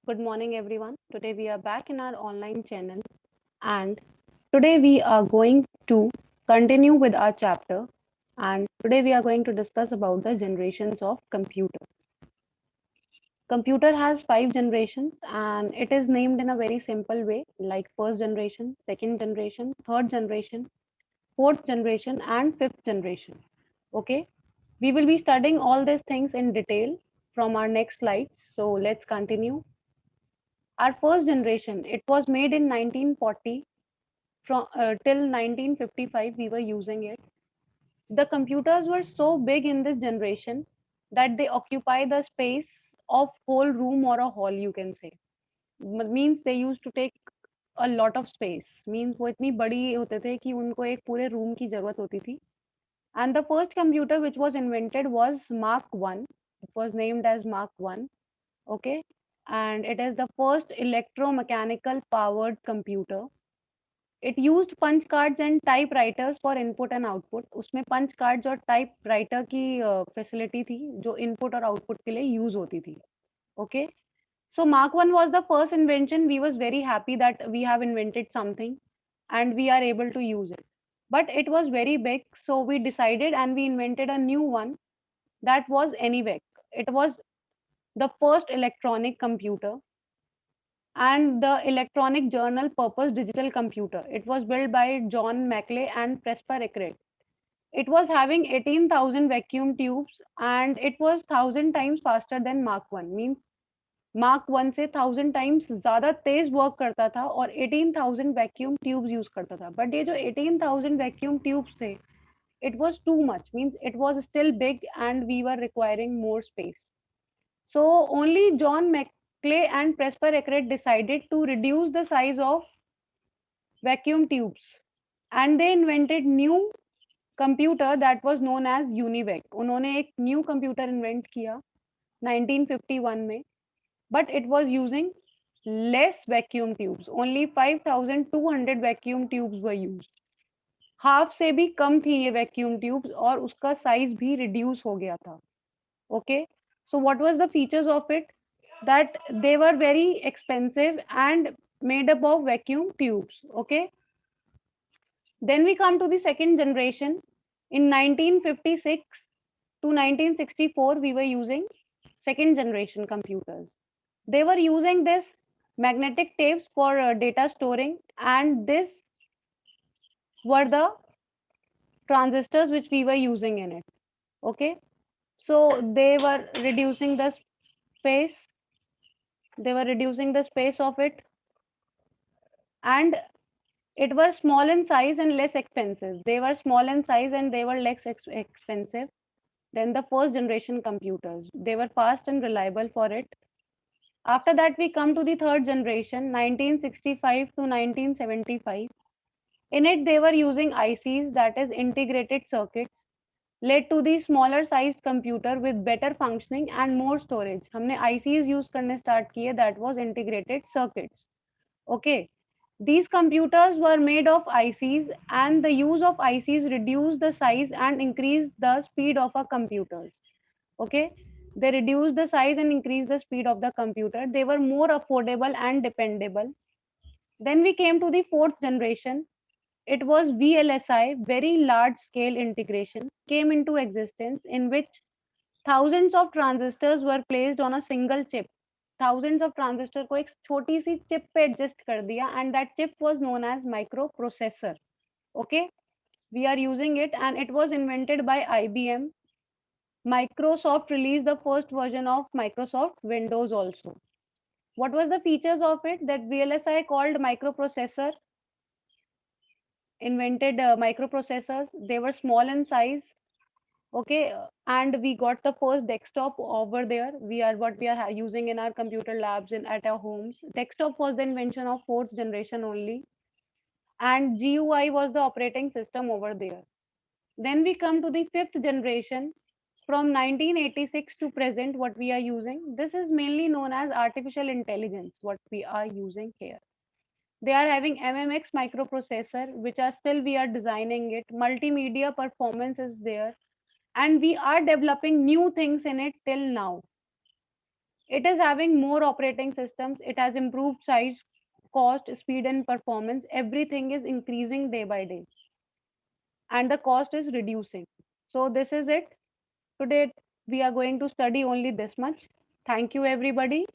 Good morning, everyone. Today we are back in our online channel, and today we are going to continue with our chapter. And today we are going to discuss about the generations of computer. Computer has 5 generations, and it is named in a very simple way, like first generation, second generation, third generation, fourth generation, and fifth generation. Okay, we will be studying all these things in detail from our next slides. So let's continue. Our first generation, it was made in 1940 from till 1955 we were using it. The computers were so big in this generation that they occupy the space of whole room or a hall, you can say. Means they used to take a lot of space. Means वो इतनी बड़ी होते थे कि उनको एक पूरे room की जरूरत होती थी. And the first computer which was invented was Mark 1. It was named as Mark 1. Okay, and it is the first electromechanical powered computer. It used punch cards and typewriters for input and output. उसमें punch cards और typewriter की facility थी जो input और output के लिए use होती थी. Okay, so Mark 1 was the first invention. We was very happy that we have invented something and we are able to use it. But it was very big, so we decided and we invented a new one, that was ENIAC. It was the first electronic computer and the electronic journal purpose digital computer. It was built by John Maclay and Presper Eckert. It was having 18,000 vacuum tubes and it was 1,000 times faster than Mark 1. Means Mark 1 से 1,000 times ज़्यादा तेज work करता था और 18,000 vacuum tubes use करता था. But ये जो 18,000 vacuum tubes थे, it was too much. Means it was still big and we were requiring more space. So only John Maclay and Presper Eckert decided to reduce the size of vacuum tubes and they invented new computer that was known as UNIVAC. उन्होंने एक new computer invent किया 1951 में, but it was using less vacuum tubes. Only 5,200 vacuum tubes were used. Half से भी कम थी ये vacuum tubes और उसका साइज भी रिड्यूस हो गया था. Okay, so what was the features of it? That they were very expensive and made up of vacuum tubes. Okay, then we come to the second generation. In 1956 to 1964 we were using second generation computers. They were using this magnetic tapes for data storing, and this were the transistors which we were using in it. Okay, so space they were reducing the space of it, and it was small in size and less expensive. They were small in size and they were less expensive than the first generation computers. They were fast and reliable for it. After that we come to the third generation, 1965 to 1975. In it they were using ICs, that is integrated circuits, led to the smaller sized computer with better functioning and more storage. हमने ICs use करने start किए, that was integrated circuits. Okay, these computers were made of ICs and the use of ICs reduced the size and increased the speed of our computers. Okay, they reduced the size and increased the speed of the computer. They were more affordable and dependable. Then we came to the fourth generation. It was VLSI, very large scale integration, came into existence in which thousands of transistors were placed on a single chip. Thousands of transistors को एक छोटी सी chip पे adjust कर दिया, and that chip was known as microprocessor. Okay, we are using it and it was invented by IBM. Microsoft released the first version of Microsoft Windows also. What was the features of it? That VLSI called microprocessor invented microprocessors. They were small in size. Okay, and we got the first desktop over there. We are using in our computer labs and at our homes. Desktop was the invention of fourth generation only, and GUI was the operating system over there. Then we come to the fifth generation. From 1986 to present, what we are using, this is mainly known as artificial intelligence, what we are using here. They are having MMX microprocessor, which are still we are designing it. Multimedia performance is there, and we are developing new things in it till now. It is having more operating systems. It has improved size, cost, speed, and performance. Everything is increasing day by day, and the cost is reducing. So this is it. Today we are going to study only this much. Thank you, everybody.